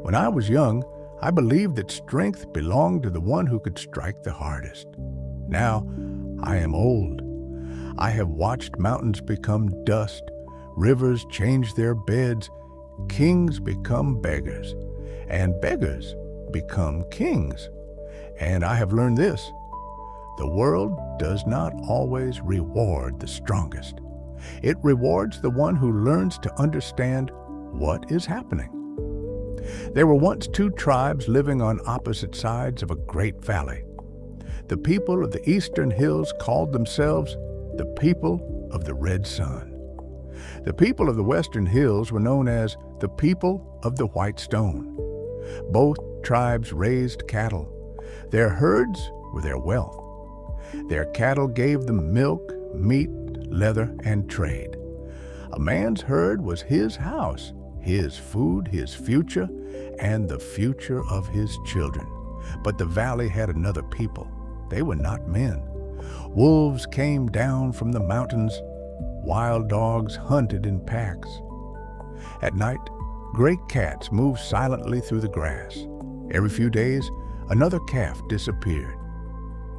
When I was young, I believed that strength belonged to the one who could strike the hardest. Now, I am old. I have watched mountains become dust, rivers change their beds, kings become beggars, and beggars become kings. And I have learned this: the world does not always reward the strongest. It rewards the one who learns to understand what is happening. There were once two tribes living on opposite sides of a great valley. The people of the eastern hills called themselves the people of the red sun. The people of the western hills were known as the people of the white stone. Both tribes raised cattle. Their herds were their wealth. Their cattle gave them milk, meat, leather, and trade. A man's herd was his house, his food, his future, and the future of his children. But the valley had another people. They were not men. Wolves came down from the mountains. Wild dogs hunted in packs. At night, great cats moved silently through the grass. Every few days, another calf disappeared.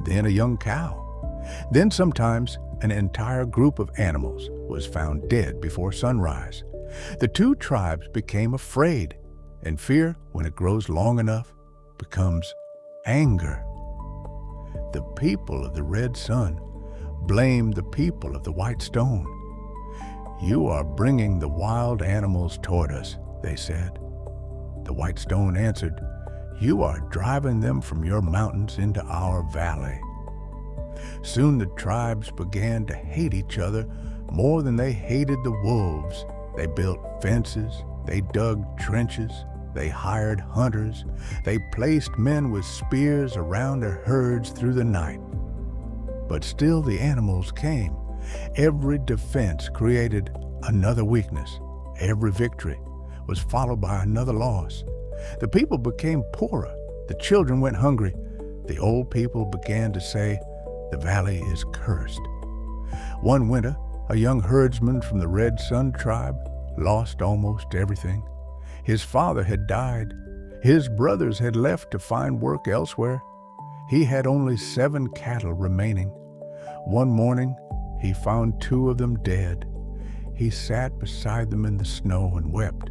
Then a young cow. Then sometimes an entire group of animals was found dead before sunrise. The two tribes became afraid, and fear, when it grows long enough, becomes anger. The people of the red sun blamed the people of the white stone. "You are bringing the wild animals toward us," they said. The white stone answered, "You are driving them from your mountains into our valley." Soon the tribes began to hate each other more than they hated the wolves. They built fences, they dug trenches, they hired hunters, they placed men with spears around their herds through the night. But still the animals came. Every defense created another weakness. Every victory was followed by another loss. The people became poorer. The children went hungry. The old people began to say, "The valley is cursed." One winter, a young herdsman from the Red Sun tribe lost almost everything. His father had died. His brothers had left to find work elsewhere. He had only 7 cattle remaining. One morning, he found 2 of them dead. He sat beside them in the snow and wept.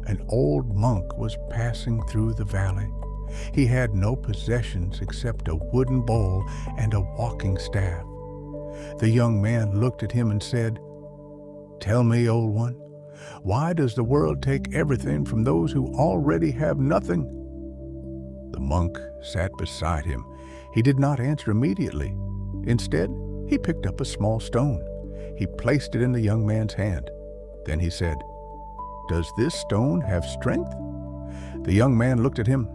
An old monk was passing through the valley. He had no possessions except a wooden bowl and a walking staff. The young man looked at him and said, "Tell me, old one, why does the world take everything from those who already have nothing?" The monk sat beside him. He did not answer immediately. Instead, he picked up a small stone. He placed it in the young man's hand. Then he said, "Does this stone have strength?" The young man looked at him.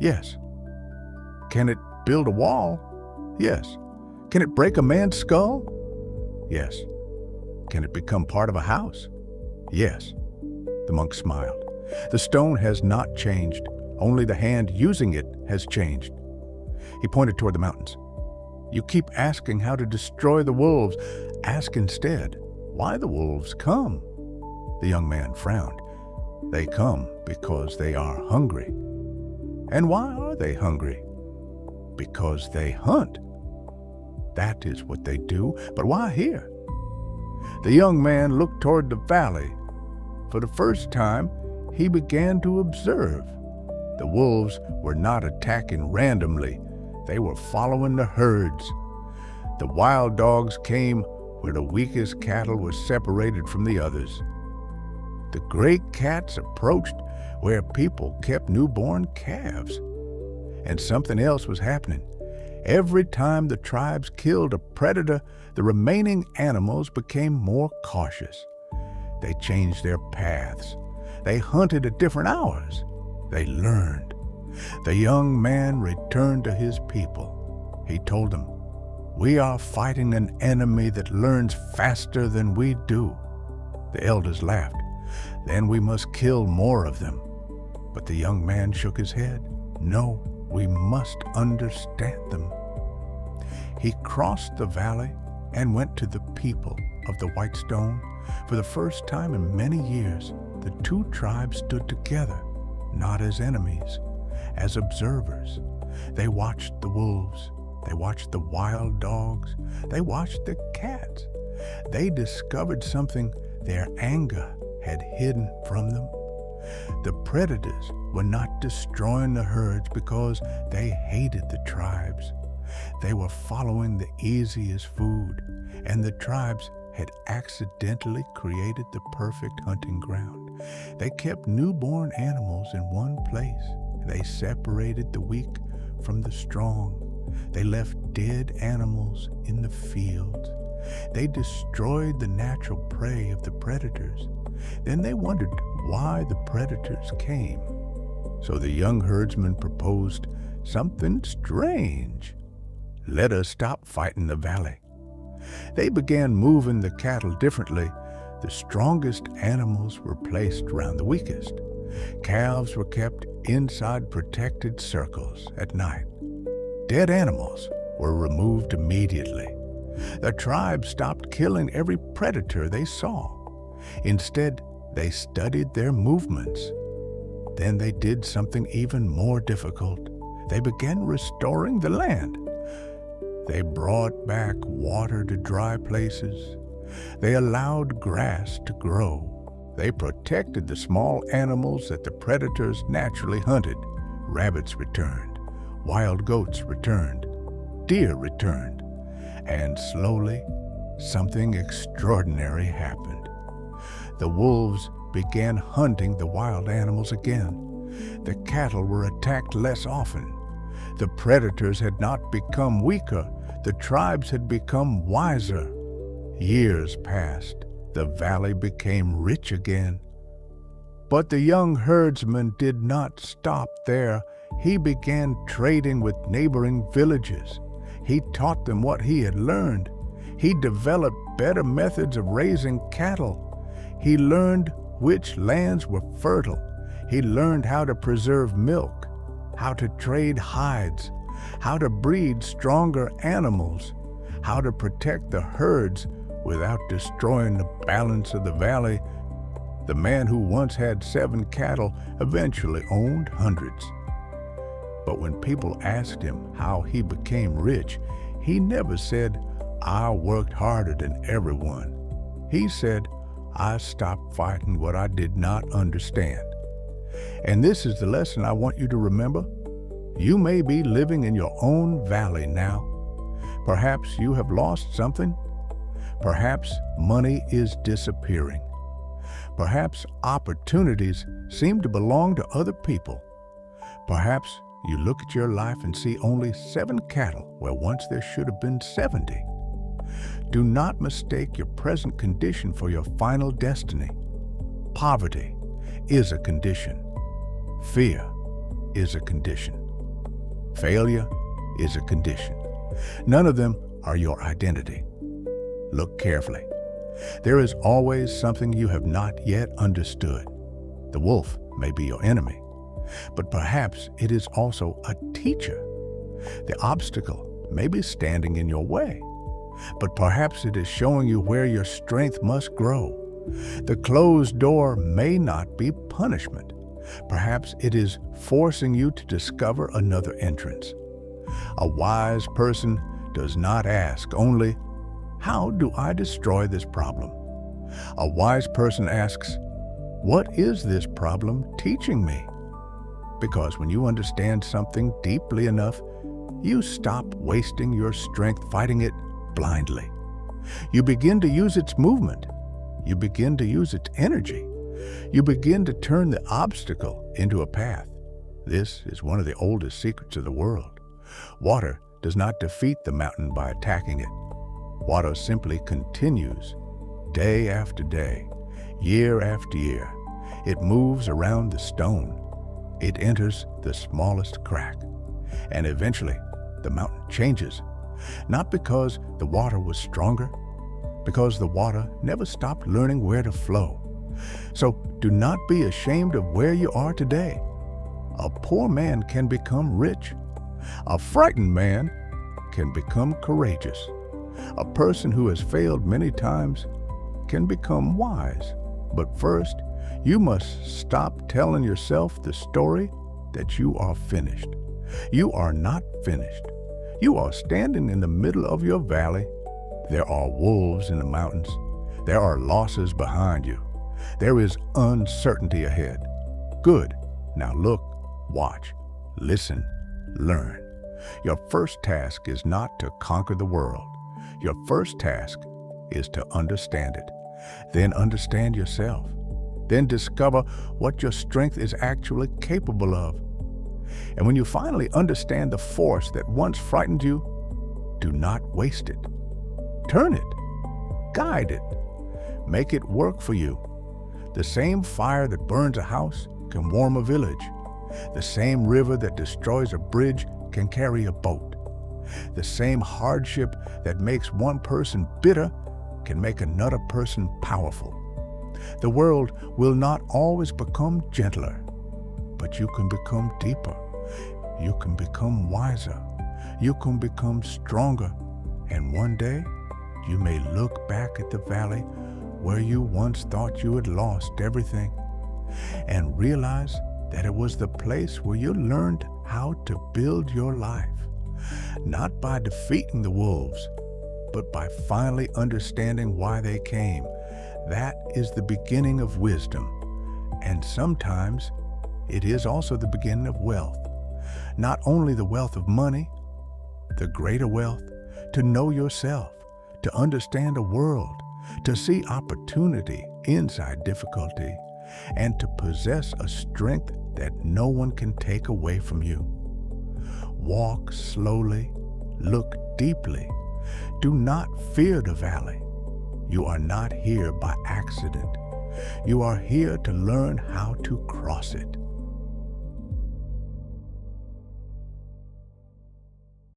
"Yes." "Can it build a wall?" "Yes." "Can it break a man's skull?" "Yes." "Can it become part of a house?" "Yes." The monk smiled. "The stone has not changed. Only the hand using it has changed." He pointed toward the mountains. "You keep asking how to destroy the wolves. Ask instead why the wolves come." The young man frowned. "They come because they are hungry." "And why are they hungry?" "Because they hunt." "That is what they do, but why here?" The young man looked toward the valley. For the first time, he began to observe. The wolves were not attacking randomly. They were following the herds. The wild dogs came where the weakest cattle were separated from the others. The great cats approached where people kept newborn calves. And something else was happening. Every time the tribes killed a predator, the remaining animals became more cautious. They changed their paths. They hunted at different hours. They learned. The young man returned to his people. He told them, "We are fighting an enemy that learns faster than we do." The elders laughed. "Then we must kill more of them." But the young man shook his head. "No, we must understand them." He crossed the valley and went to the people of the white stone, for the first time in many years, the two tribes stood together, not as enemies, as observers. They watched the wolves. They watched the wild dogs. They watched the cats. They discovered something their anger had hidden from them. The predators were not destroying the herds because they hated the tribes. They were following the easiest food, and the tribes had accidentally created the perfect hunting ground. They kept newborn animals in one place. They separated the weak from the strong. They left dead animals in the fields. They destroyed the natural prey of the predators. Then they wondered why the predators came. So the young herdsman proposed something strange. Let us stop fighting the valley. They began moving the cattle differently. The strongest animals were placed around the weakest. Calves were kept inside protected circles at night. Dead animals were removed immediately. The tribe stopped killing every predator they saw. Instead, they studied their movements. Then they did something even more difficult. They began restoring the land. They brought back water to dry places. They allowed grass to grow. They protected the small animals that the predators naturally hunted. Rabbits returned. Wild goats returned. Deer returned. And slowly, something extraordinary happened. The wolves began hunting the wild animals again. The cattle were attacked less often. The predators had not become weaker. The tribes had become wiser. Years passed. The valley became rich again. But the young herdsman did not stop there. He began trading with neighboring villages. He taught them what he had learned. He developed better methods of raising cattle. He learned which lands were fertile. He learned how to preserve milk, how to trade hides, how to breed stronger animals, how to protect the herds without destroying the balance of the valley. The man who once had 7 cattle eventually owned hundreds. But when people asked him how he became rich, he never said, "I worked harder than everyone." He said, "I stopped fighting what I did not understand." And this is the lesson I want you to remember. You may be living in your own valley now. Perhaps you have lost something. Perhaps money is disappearing. Perhaps opportunities seem to belong to other people. Perhaps you look at your life and see only 7 cattle where once there should have been 70. Do not mistake your present condition for your final destiny. Poverty is a condition. Fear is a condition. Failure is a condition. None of them are your identity. Look carefully. There is always something you have not yet understood. The wolf may be your enemy, but perhaps it is also a teacher. The obstacle may be standing in your way, but perhaps it is showing you where your strength must grow. The closed door may not be punishment. Perhaps it is forcing you to discover another entrance. A wise person does not ask only, "How do I destroy this problem?" A wise person asks, "What is this problem teaching me?" Because when you understand something deeply enough, you stop wasting your strength fighting it blindly. You begin to use its movement. You begin to use its energy. You begin to turn the obstacle into a path. This is one of the oldest secrets of the world. Water does not defeat the mountain by attacking it. Water simply continues, day after day, year after year. It moves around the stone. It enters the smallest crack. And eventually, the mountain changes. Not because the water was stronger, because the water never stopped learning where to flow. So do not be ashamed of where you are today. A poor man can become rich. A frightened man can become courageous. A person who has failed many times can become wise. But first, you must stop telling yourself the story that you are finished. You are not finished. You are standing in the middle of your valley. There are wolves in the mountains. There are losses behind you. There is uncertainty ahead. Good. Now look, watch, listen, learn. Your first task is not to conquer the world. Your first task is to understand it. Then understand yourself. Then discover what your strength is actually capable of. And when you finally understand the force that once frightened you, do not waste it. Turn it. Guide it. Make it work for you. The same fire that burns a house can warm a village. The same river that destroys a bridge can carry a boat. The same hardship that makes one person bitter can make another person powerful. The world will not always become gentler, but you can become deeper. You can become wiser. You can become stronger. And one day, you may look back at the valley where you once thought you had lost everything and realize that it was the place where you learned how to build your life, not by defeating the wolves, but by finally understanding why they came. That is the beginning of wisdom, and sometimes it is also the beginning of wealth. Not only the wealth of money, the greater wealth, to know yourself, to understand a world, to see opportunity inside difficulty, and to possess a strength that no one can take away from you. Walk slowly, look deeply. Do not fear the valley. You are not here by accident. You are here to learn how to cross it.